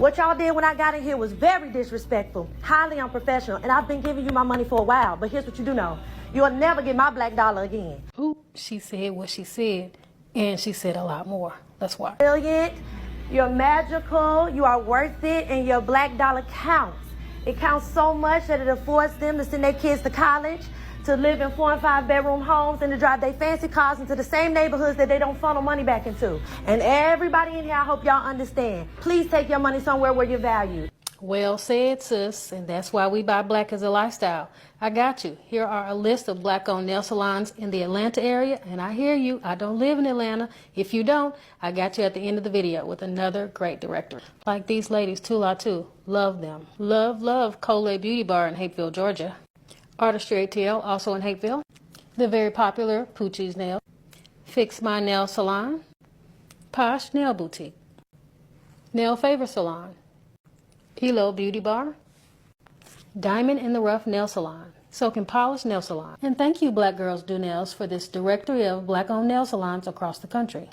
What y'all did when I got in here was very disrespectful, highly unprofessional, and I've been giving you my money for a while. But here's what you do know. You'll never get my black dollar again. Ooh, she said what she said, and she said a lot more. That's why. Brilliant, you're magical, you are worth it, and your black dollar counts. It counts so much that it affords them to send their kids to college, to live in 4 and 5 bedroom homes, and to drive their fancy cars into the same neighborhoods that they don't funnel money back into. And everybody in here, I hope y'all understand. Please take your money somewhere where you're valued. Well said, sis, and that's why we buy black as a lifestyle. I got you. Here are a list of black-owned nail salons in the Atlanta area, and I hear you. I don't live in Atlanta. If you don't, I got you at the end of the video with another great director. Like these ladies, Tula too. Love them. Love Coley Beauty Bar in Hapeville, Georgia. Artistry ATL, also in Hapeville. The very popular Poochie's Nail. Fix My Nail Salon. Posh Nail Boutique. Nail Favor Salon. Elo Beauty Bar. Diamond in the Rough Nail Salon. Soak and Polish Nail Salon. And thank you, Black Girls Do Nails, for this directory of black-owned nail salons across the country.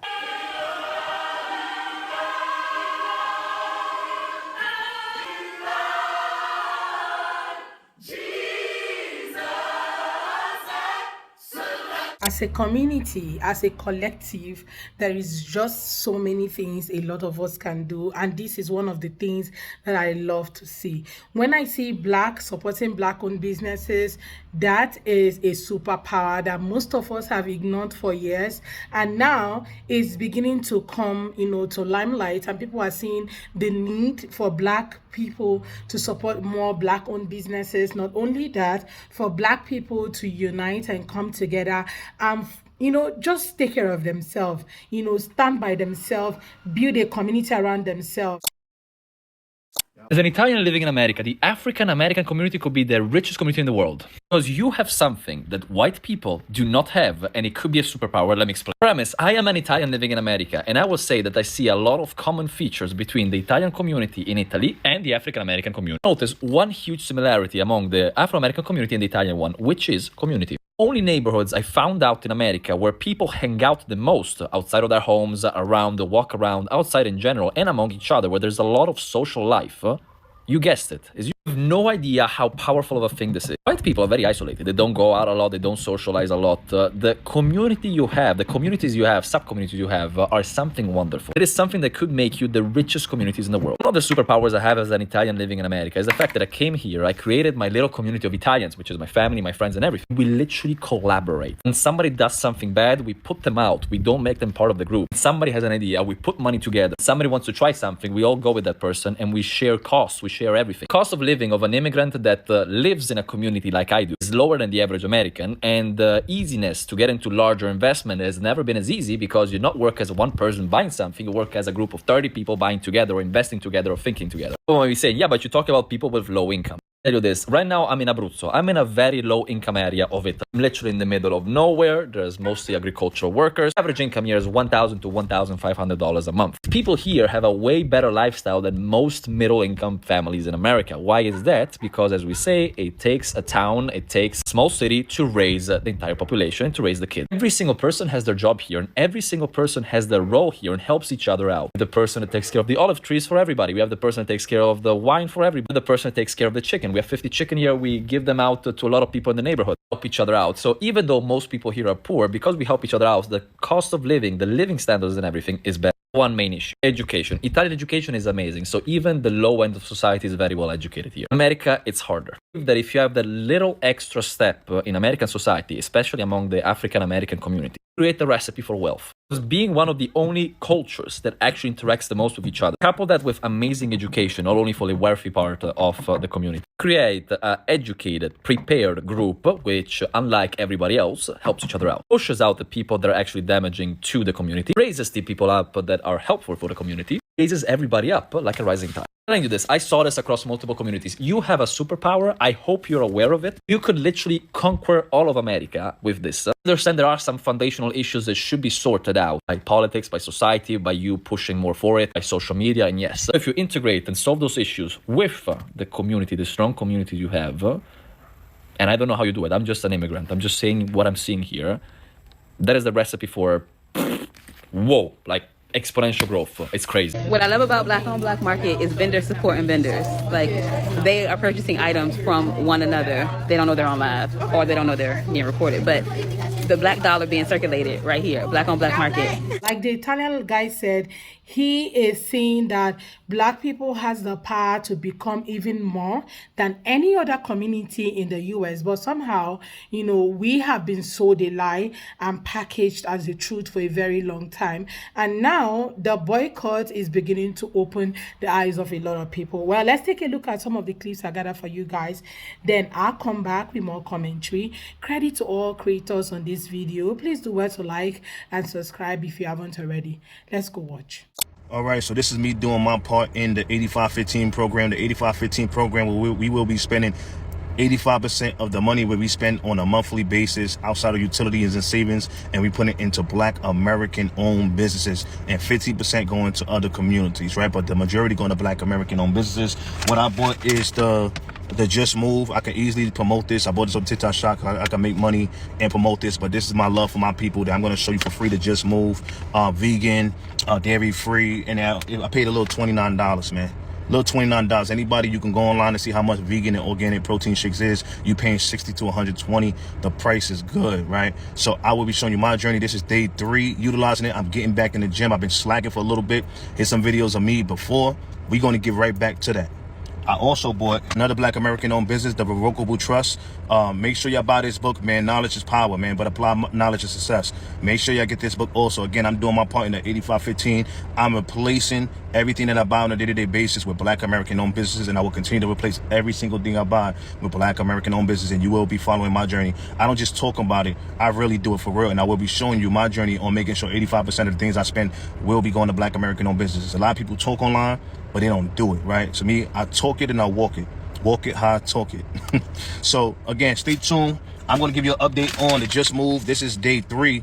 As a community, as a collective, there is just so many things a lot of us can do, and this is one of the things that I love to see. When I see black supporting black-owned businesses, that is a superpower that most of us have ignored for years, and now it's beginning to come, to limelight, and people are seeing the need for black people to support more black-owned businesses. Not only that, for black people to unite and come together and just take care of themselves, stand by themselves, build a community around themselves. As an Italian living in America, the African American community could be the richest community in the world. Because you have something that white people do not have, and it could be a superpower. Let me explain. Premise, I am an Italian living in America, and I will say that I see a lot of common features between the Italian community in Italy and the African American community. Notice one huge similarity among the Afro-American community and the Italian one, which is community. Only neighborhoods I found out in America where people hang out the most outside of their homes, around, walk around, outside in general, and among each other, where there's a lot of social life. You guessed it. You have no idea how powerful of a thing this is. White people are very isolated. They don't go out a lot. They don't socialize a lot. The community you have, the communities you have, sub-communities you have are something wonderful. It is something that could make you the richest communities in the world. One of the superpowers I have as an Italian living in America is the fact that I came here, I created my little community of Italians, which is my family, my friends, and everything. We literally collaborate. When somebody does something bad, we put them out. We don't make them part of the group. When somebody has an idea, we put money together. Somebody wants to try something, we all go with that person, and we share costs, we share everything. Cost of living of an immigrant that lives in a community like I do is lower than the average American, and the easiness to get into larger investment has never been as easy because you not work as one person buying something, you work as a group of 30 people buying together or investing together or thinking together. So when we say, yeah, but you talk about people with low income. Tell you this, right now I'm in Abruzzo. I'm in a very low income area of it. I'm literally in the middle of nowhere. There's mostly agricultural workers. Average income here is $1,000 to $1,500 a month. People here have a way better lifestyle than most middle income families in America. Why is that? Because as we say, it takes a town, it takes a small city to raise the entire population, to raise the kids. Every single person has their job here, and every single person has their role here and helps each other out. The person that takes care of the olive trees for everybody. We have the person that takes care of the wine for everybody. The person that takes care of the chicken. We have 50 chicken here. We give them out to a lot of people in the neighborhood. Help each other out. So even though most people here are poor, because we help each other out, the cost of living, the living standards and everything is better. One main issue, education. Italian education is amazing. So even the low end of society is very well educated here. America, it's harder. That if you have that little extra step in American society, especially among the African American community, create the recipe for wealth. Because being one of the only cultures that actually interacts the most with each other, couple that with amazing education, not only for the wealthy part of the community, create an educated, prepared group, which, unlike everybody else, helps each other out, pushes out the people that are actually damaging to the community, raises the people up that are helpful for the community, raises everybody up like a rising tide. I'm telling you this, I saw this across multiple communities. You have a superpower. I hope you're aware of it. You could literally conquer all of America with this. I understand there are some foundational issues that should be sorted out by politics, by society, by you pushing more for it, by social media, and yes. If you integrate and solve those issues with the community, the strong community you have, and I don't know how you do it, I'm just an immigrant, I'm just saying what I'm seeing here, that is the recipe for, whoa, like exponential growth. It's crazy. What I love about Black on Black Market is vendor support and vendors. Like, they are purchasing items from one another. They don't know they're on live, or they don't know they're being recorded, but the black dollar being circulated right here, Black on Black Market. Like the Italian guy said, he is saying that Black people has the power to become even more than any other community in the US. But somehow, you know, we have been sold a lie and packaged as the truth for a very long time. And now the boycott is beginning to open the eyes of a lot of people. Well, let's take a look at some of the clips I gathered for you guys. Then I'll come back with more commentary. Credit to all creators on this video. Please do well to like and subscribe if you haven't already. Let's go watch. All right, so this is me doing my part in the 85-15 program. The 85-15 program, where we will be spending 85% of the money where we spend on a monthly basis outside of utilities and savings, and we put it into Black American owned businesses, and 50% going to other communities, right? But the majority going to Black American owned businesses. What I bought is the Just Move. I can easily promote this. I bought this on TikTok Shop. I can make money and promote this, but this is my love for my people that I'm going to show you for free. The Just Move, vegan, dairy free, and I paid a little $29, man. Little $29. Anybody, you can go online and see how much vegan and organic protein shakes is. You paying $60 to $120. The price is good, right? So I will be showing you my journey. This is day 3 utilizing it. I'm getting back in the gym. I've been slacking for a little bit. Here's some videos of me before. We're going to get right back to that. I also bought another Black American owned business, the Revocable Trust. Make sure y'all buy this book, man. Knowledge is power, man, but apply knowledge to success. Make sure y'all get this book also. Again, I'm doing my part in the 85-15. I'm replacing everything that I buy on a day-to-day basis with Black American owned businesses, and I will continue to replace every single thing I buy with Black American owned business, and you will be following my journey. I don't just talk about it. I really do it for real, and I will be showing you my journey on making sure 85% of the things I spend will be going to Black American owned businesses. A lot of people talk online, but they don't do it, right? So me, I talk it and I walk it. Walk it how I talk it. So again, stay tuned. I'm going to give you an update on the Just Move. This is day 3.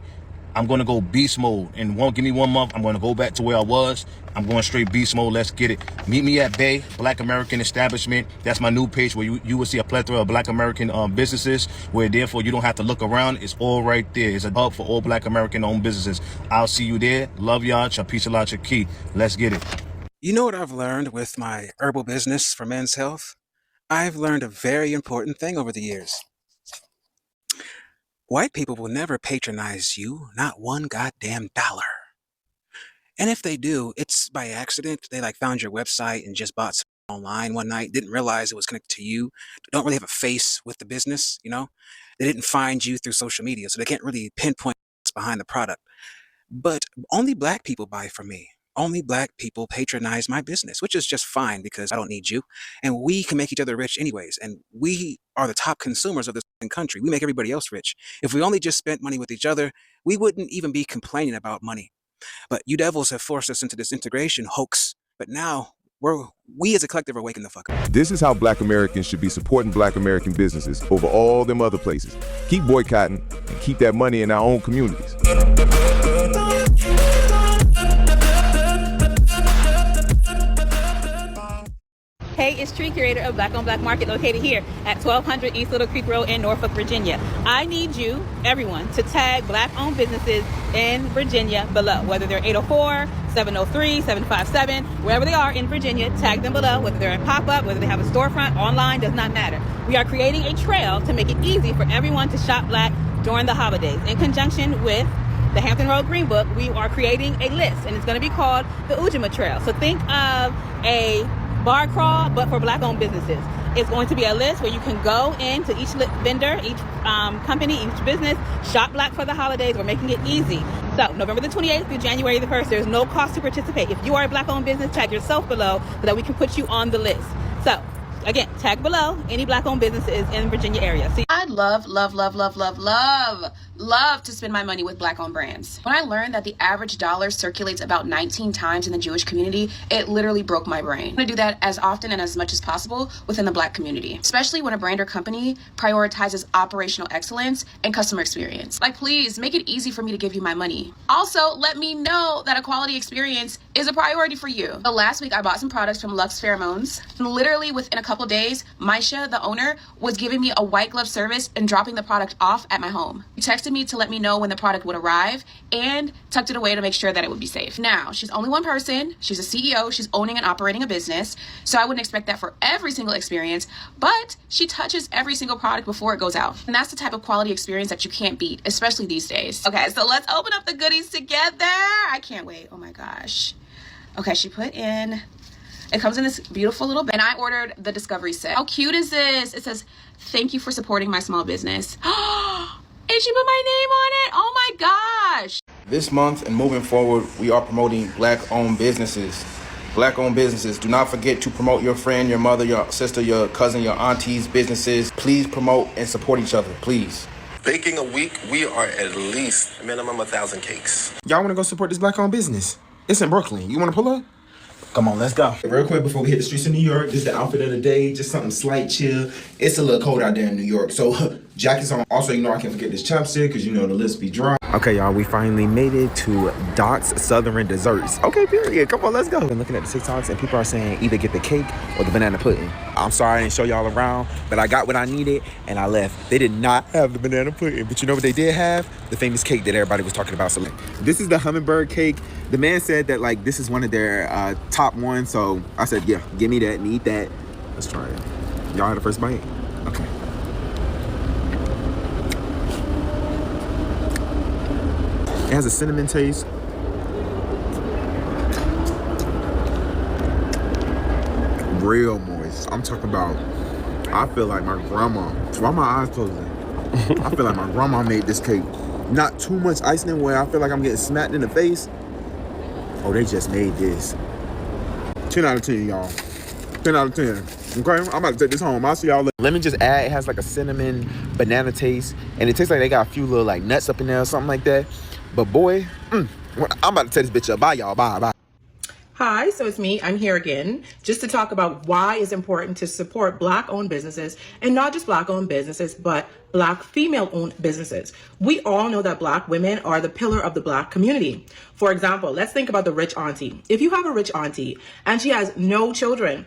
I'm going to go beast mode. And won't give me 1 month. I'm going to go back to where I was. I'm going straight beast mode. Let's get it. Meet me at Bay, Black American Establishment. That's my new page where you will see a plethora of Black American businesses, where therefore you don't have to look around. It's all right there. It's a hub for all Black American owned businesses. I'll see you there. Love y'all. Peace a lot, key. Let's get it. You know what I've learned with my herbal business for men's health? I've learned a very important thing over the years. White people will never patronize you, not one goddamn dollar. And if they do, it's by accident. They found your website and just bought something online one night, didn't realize it was connected to you, don't really have a face with the business, you know? They didn't find you through social media, so they can't really pinpoint what's behind the product. But only Black people buy from me. Only Black people patronize my business, which is just fine because I don't need you. And we can make each other rich anyways. And we are the top consumers of this country. We make everybody else rich. If we only just spent money with each other, we wouldn't even be complaining about money. But you devils have forced us into this integration hoax. But now we as a collective are waking the fuck up. This is how Black Americans should be supporting Black American businesses over all them other places. Keep boycotting and keep that money in our own communities. Hey, it's Tree, curator of Black on Black Market, located here at 1200 East Little Creek Road in Norfolk, Virginia. I need you, everyone, to tag Black-owned businesses in Virginia below, whether they're 804, 703, 757, wherever they are in Virginia, tag them below, whether they're in pop-up, whether they have a storefront, online, does not matter. We are creating a trail to make it easy for everyone to shop Black during the holidays. In conjunction with the Hampton Road Green Book, we are creating a list, and it's going to be called the Ujima Trail. So think of a bar crawl, but for Black-owned businesses. It's going to be a list where you can go into each vendor, each company, each business, shop Black for the holidays. We're making it easy. So November the 28th through January the 1st, there's no cost to participate. If you are a Black-owned business, tag yourself below so that we can put you on the list. So again, tag below any Black-owned businesses in the Virginia area. See, I love to spend my money with Black-owned brands. When I learned that the average dollar circulates about 19 times in the Jewish community, it literally broke my brain. I'm gonna do that as often and as much as possible within the Black community, especially when a brand or company prioritizes operational excellence and customer experience. Please make it easy for me to give you my money. Also, let me know that a quality experience is a priority for you. So last week, I bought some products from Lux Pheromones, and literally within a couple days, Maisha, the owner, was giving me a white glove service and dropping the product off at my home. We texted texted me to let me know when the product would arrive and tucked it away to make sure that it would be safe. Now, she's only one person. She's a CEO. She's owning and operating a business. So I wouldn't expect that for every single experience, but she touches every single product before it goes out. And that's the type of quality experience that you can't beat, especially these days. Okay, so let's open up the goodies together. I can't wait. Oh my gosh. Okay, she put in, it comes in this beautiful little bag, and I ordered the Discovery set. How cute is this? It says, thank you for supporting my small business. And she put my name on it. Oh my gosh. This month and moving forward, we are promoting Black-owned businesses. Black-owned businesses. Do not forget to promote your friend, your mother, your sister, your cousin, your auntie's businesses. Please promote and support each other, please. Baking a week, we are at least minimum 1,000 cakes. Y'all want to go support this Black-owned business? It's in Brooklyn. You want to pull up? Come on, let's go. Real quick before we hit the streets of New York, this is the outfit of the day. Just something slight chill. It's a little cold out there in New York, so jackets on. Also, you know I can't forget this chapstick because you know the lips be dry. Okay, y'all, we finally made it to Doc's Southern Desserts. Okay, period. Come on, let's go. I'm looking at the TikToks and people are saying either get the cake or the banana pudding. I'm sorry I didn't show y'all around, but I got what I needed and I left. They did not have the banana pudding, but you know what they did have? The famous cake that everybody was talking about. So this is the hummingbird cake. The man said that like this is one of their top ones, so I said, yeah, give me that and eat that. Let's try it. Y'all had the first bite? Okay. It has a cinnamon taste. Real moist. I'm talking about, I feel like my grandma, why my eyes closing? I feel like my grandma made this cake. Not too much icing where I feel like I'm getting smacked in the face. Oh, they just made this. 10 out of 10, y'all. 10 out of 10. Okay, I'm about to take this home. I'll see y'all later. Let me just add, it has like a cinnamon banana taste. And it tastes like they got a few little like nuts up in there or something like that. But boy, I'm about to take this bitch up. Bye, y'all. Bye, bye. Hi, so it's me. I'm here again just to talk about why it's important to support Black-owned businesses, and not just Black-owned businesses, but Black female-owned businesses. We all know that Black women are the pillar of the Black community. For example, let's think about the rich auntie. If you have a rich auntie and she has no children,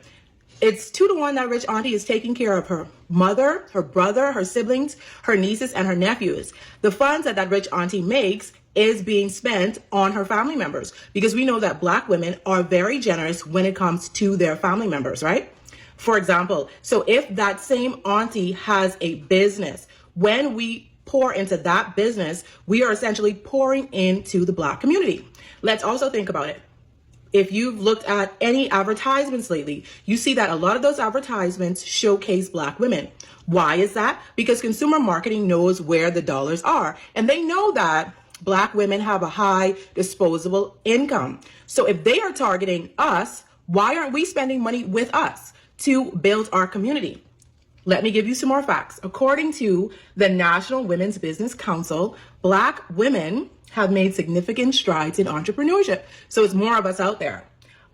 it's 2 to 1 that rich auntie is taking care of her mother, her brother, her siblings, her nieces, and her nephews. The funds that that rich auntie makes is being spent on her family members, because we know that Black women are very generous when it comes to their family members, right? For example, so if that same auntie has a business, when we pour into that business, we are essentially pouring into the Black community. Let's also think about it. If you've looked at any advertisements lately, you see that a lot of those advertisements showcase Black women. Why is that? Because consumer marketing knows where the dollars are, and they know that Black women have a high disposable income. So if they are targeting us, why aren't we spending money with us to build our community? Let me give you some more facts. According to the National Women's Business Council, Black women have made significant strides in entrepreneurship. So it's more of us out there.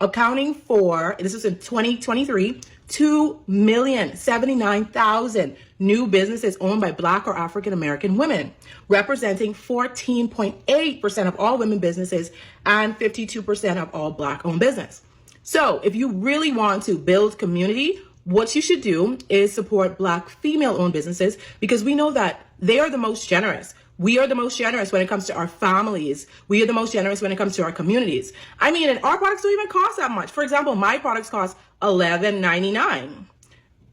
Accounting for, this is in 2023, 2,079,000 new businesses owned by Black or African American women, representing 14.8% of all women businesses and 52% of all Black owned business. So if you really want to build community, what you should do is support Black female owned businesses, because we know that they are the most generous. We are the most generous when it comes to our families. We are the most generous when it comes to our communities. I mean, and our products don't even cost that much. For example, my products cost $11.99.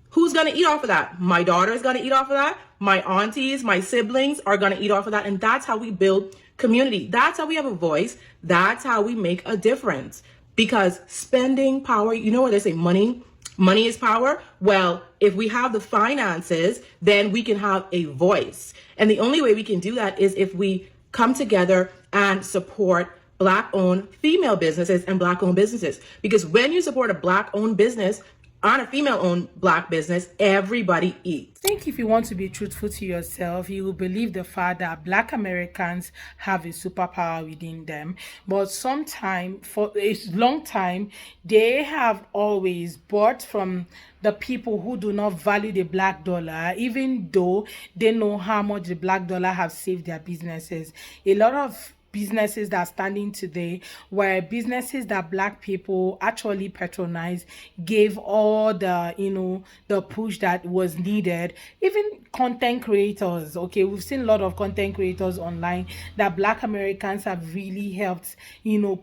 Who's going to eat off of that? My daughter is going to eat off of that. My aunties, my siblings are going to eat off of that. And that's how we build community. That's how we have a voice. That's how we make a difference. Because spending power, you know what they say, money is power. Well, if we have the finances, then we can have a voice. And the only way we can do that is if we come together and support Black-owned female businesses and Black-owned businesses. Because when you support a Black-owned business on a female-owned Black business, everybody eats. I think if you want to be truthful to yourself, you will believe the fact that Black Americans have a superpower within them. But sometimes, for a long time, they have always bought from the people who do not value the Black dollar, even though they know how much the Black dollar have saved their businesses. A lot of businesses that are standing today were businesses that Black people actually patronized, gave all the the push that was needed, even content creators. Okay, we've seen a lot of content creators online that Black Americans have really helped,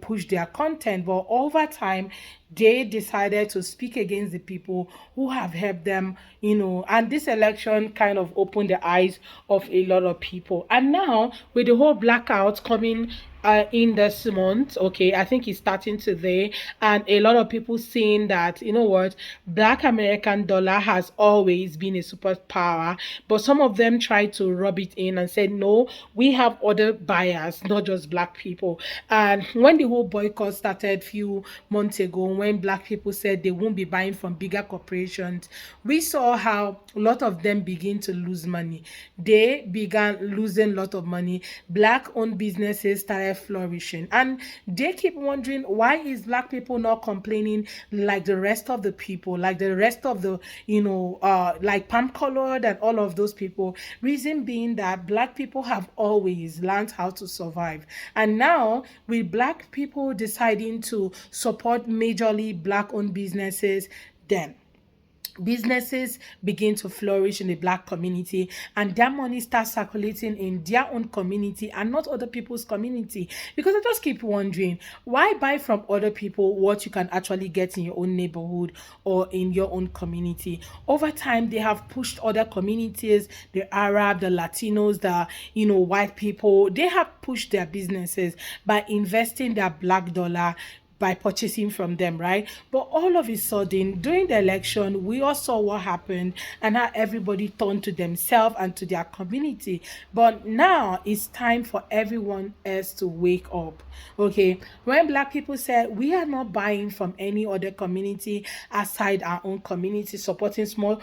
push their content, but over time they decided to speak against the people who have helped them, and this election kind of opened the eyes of a lot of people. And now with the whole blackout coming in this month, okay, I think it's starting today, and a lot of people saying that, what, Black American dollar has always been a superpower, but some of them tried to rub it in and said, no, we have other buyers, not just Black people. And when the whole boycott started few months ago, when Black people said they won't be buying from bigger corporations, we saw how a lot of them begin to lose money. They began losing a lot of money. Black owned businesses started flourishing, and they keep wondering, why is Black people not complaining like the rest of the people, like the rest of the like palm colored and all of those people? Reason being that Black people have always learned how to survive, and now with Black people deciding to support majorly Black owned businesses, then businesses begin to flourish in the Black community, and their money starts circulating in their own community and not other people's community. Because I just keep wondering, why buy from other people what you can actually get in your own neighborhood or in your own community? Over time, they have pushed other communities, the Arab, the Latinos, the white people. They have pushed their businesses by investing their Black dollar, by purchasing from them, right? But all of a sudden, during the election, we all saw what happened and how everybody turned to themselves and to their community. But now it's time for everyone else to wake up, okay? When Black people said, we are not buying from any other community aside our own community, supporting small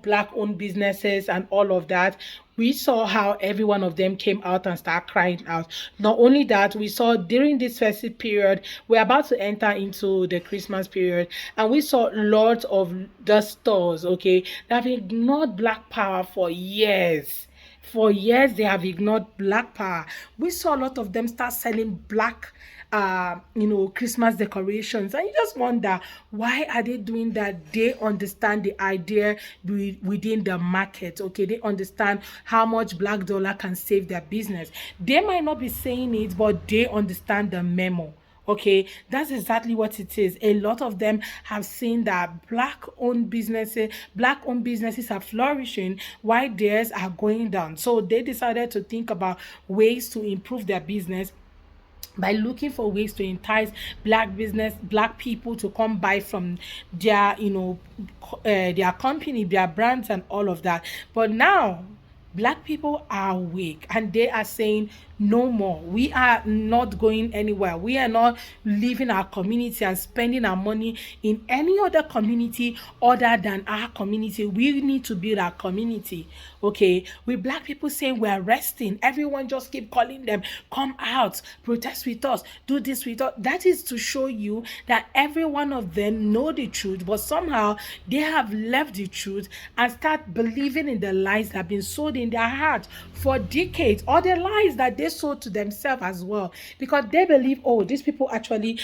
Black-owned businesses and all of that, we saw how every one of them came out and started crying out. Not only that, we saw during this festive period, we're about to enter into the Christmas period, and we saw lots of the stores, okay, that have ignored Black power for years. For years, they have ignored Black power. We saw a lot of them start selling Black Christmas decorations, and you just wonder, why are they doing that? They understand the idea within the market, okay? They understand how much Black dollar can save their business. They might not be saying it, but they understand the memo. Okay, that's exactly what it is. A lot of them have seen that Black-owned businesses are flourishing while theirs are going down. So they decided to think about ways to improve their business by looking for ways to entice Black people to come buy from their, their company, their brands and all of that. But now, Black people are awake and they are saying, no more. We are not going anywhere. We are not leaving our community and spending our money in any other community other than our community. We need to build our community. Okay, with Black people saying we're resting, everyone just keep calling them, come out, protest with us, do this with us. That is to show you that every one of them know the truth, but somehow they have left the truth and start believing in the lies that have been sold in their heart for decades, or the lies that they sold to themselves as well, because they believe, oh, these people actually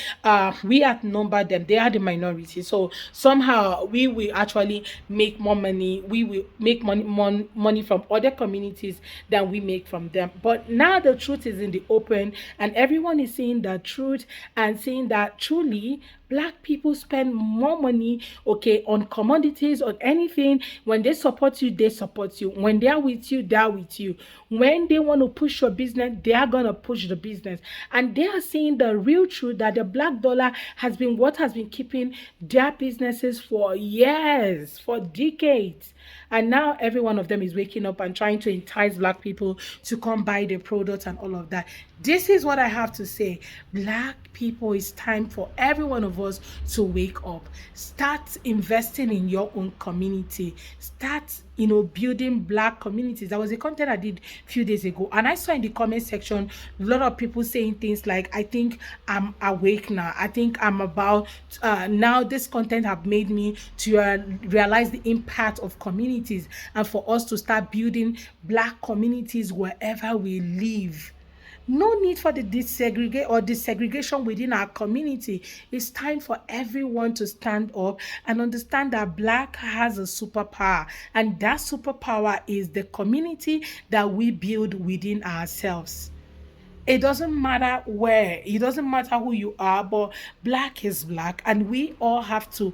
we outnumber them, they are the minority, so somehow we will actually make more money, we will make money from other communities than we make from them. But now the truth is in the open and everyone is seeing the truth and saying that truly Black people spend more money, okay, on commodities, on anything. When they support you, they support you. When they are with you, they are with you. When they want to push your business, they are going to push the business. And they are seeing the real truth that the Black dollar has been what has been keeping their businesses for years, for decades. And now every one of them is waking up and trying to entice Black people to come buy the products and all of that. This is what I have to say. Black people, it's time for every one of us to wake up. Start investing in your own community. Start, building Black communities. That was a content I did a few days ago, and I saw in the comment section a lot of people saying things like, I think I'm awake now. I think I'm about now this content have made me to realize the impact of communities and for us to start building Black communities wherever we live. No need for the desegregation within our community. It's time for everyone to stand up and understand that Black has a superpower, and that superpower is the community that we build within ourselves. It doesn't matter where, it doesn't matter who you are, but Black is Black, and we all have to,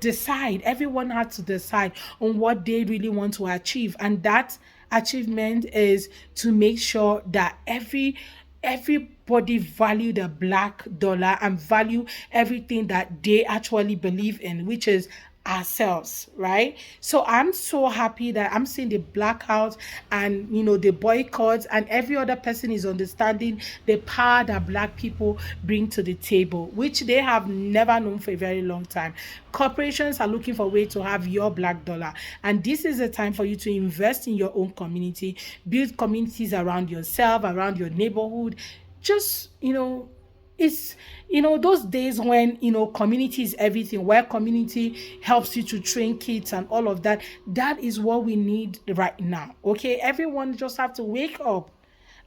decide. Everyone has to decide on what they really want to achieve, and that achievement is to make sure that everybody value the Black dollar and value everything that they actually believe in, which is ourselves, right? So I'm so happy that I'm seeing the blackout and the boycotts, and every other person is understanding the power that Black people bring to the table, which they have never known for a very long time. Corporations are looking for a way to have your Black dollar, and this is a time for you to invest in your own community, build communities around yourself, around your neighborhood. Just it's those days when community is everything, where community helps you to train kids and all of that. That is what we need right now. Okay, everyone just have to wake up,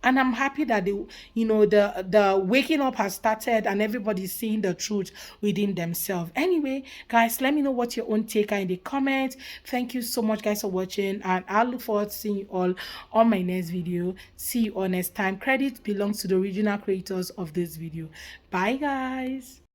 and I'm happy that the waking up has started and everybody's seeing the truth within themselves. Anyway, guys, let me know what your own take are in the comments. Thank you so much, guys, for watching, and I look forward to seeing you all on my next video. See you all next time. Credit belongs to the original creators of this video. Bye, guys.